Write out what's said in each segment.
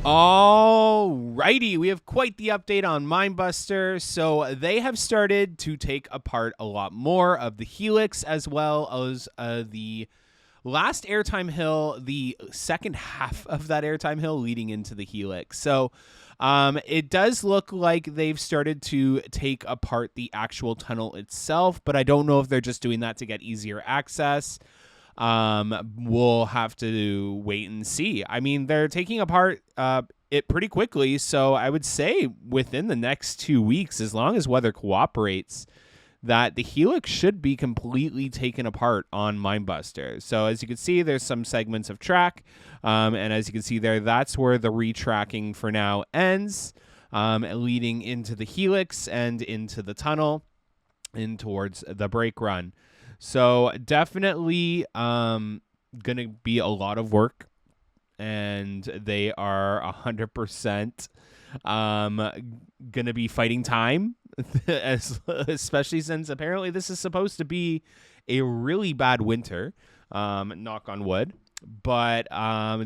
Alrighty, we have quite the update on Minebuster. So they have started to take apart a lot more of the Helix, as well as the last airtime hill, the second half of that airtime hill leading into the Helix. So it does look like they've started to take apart the actual tunnel itself, but I don't know if they're just doing that to get easier access. We'll have to wait and see. I mean, they're taking apart it pretty quickly, so I would say within the next 2 weeks, as long as weather cooperates, that the Helix should be completely taken apart on Minebuster. So as you can see, there's some segments of track, and as you can see there, that's where the retracking for now ends, leading into the Helix and into the tunnel and towards the brake run. So definitely going to be a lot of work, and they are 100% going to be fighting time, especially since apparently this is supposed to be a really bad winter, knock on wood. But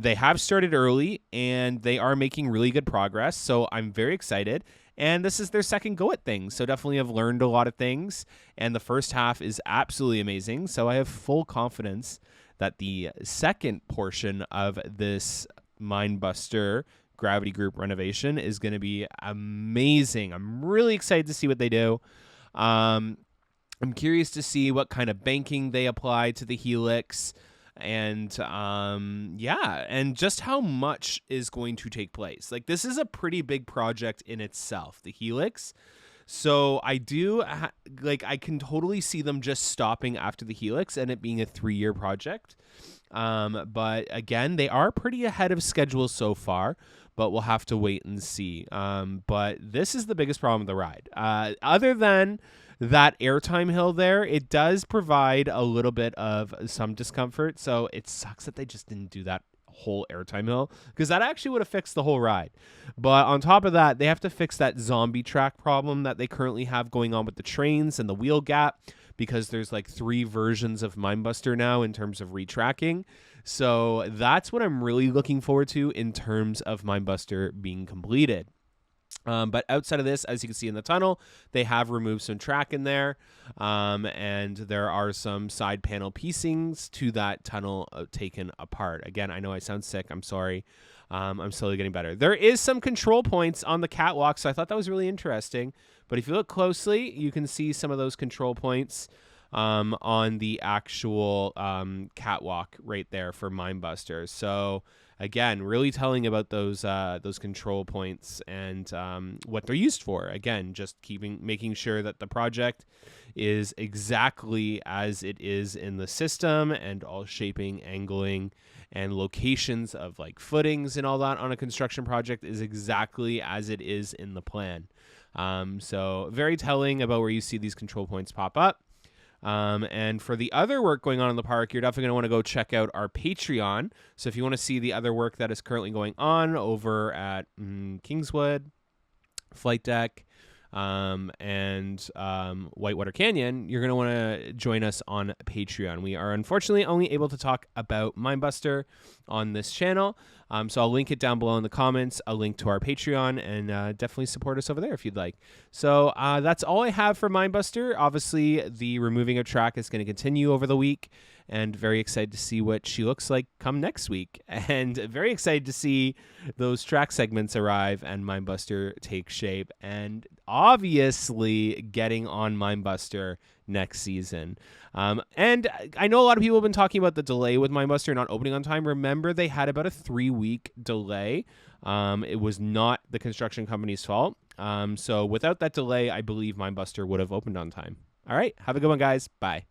they have started early, and they are making really good progress, so I'm very excited. And this is their second go at things, so definitely have learned a lot of things. And the first half is absolutely amazing, so I have full confidence that the second portion of this Minebuster Gravity Group renovation is going to be amazing. I'm really excited to see what they do. I'm curious to see what kind of banking they apply to the Helix. And and just how much is going to take place. Like, this is a pretty big project in itself, the Helix. So I can totally see them just stopping after the Helix and it being a 3-year project. But again, they are pretty ahead of schedule so far, but we'll have to wait and see. But this is the biggest problem with the ride. Other than that airtime hill there, it does provide a little bit of some discomfort. So it sucks that they just didn't do that whole airtime hill, because that actually would have fixed the whole ride. But on top of that, they have to fix that zombie track problem that they currently have going on with the trains and the wheel gap, because there's like 3 versions of Minebuster now in terms of retracking. So that's what I'm really looking forward to in terms of Minebuster being completed. But outside of this, as you can see in the tunnel, they have removed some track in there, and there are some side panel piecings to that tunnel taken apart. Again, I know I sound sick. I'm sorry. I'm slowly getting better. There is some control points on the catwalk, so I thought that was really interesting. But if you look closely, you can see some of those control points on the actual catwalk right there for Minebuster. So again, really telling about those control points and what they're used for. Again, just making sure that the project is exactly as it is in the system, and all shaping, angling, and locations of like footings and all that on a construction project is exactly as it is in the plan. So very telling about where you see these control points pop up. And for the other work going on in the park, you're definitely going to want to go check out our Patreon. So if you want to see the other work that is currently going on over at Kingswood, Flight Deck, and Whitewater Canyon, you're going to want to join us on Patreon. We are unfortunately only able to talk about Minebuster on this channel. So I'll link it down below in the comments, a link to our Patreon, and definitely support us over there if you'd like. So that's all I have for Minebuster. Obviously, the removing of track is going to continue over the week, and very excited to see what she looks like come next week. And very excited to see those track segments arrive and Minebuster take shape, and obviously getting on Minebuster next season. And I know a lot of people have been talking about the delay with Minebuster not opening on time. Remember, they had about a 3-week delay. It was not the construction company's fault. So without that delay, I believe Minebuster would have opened on time. All right, have a good one, guys. Bye.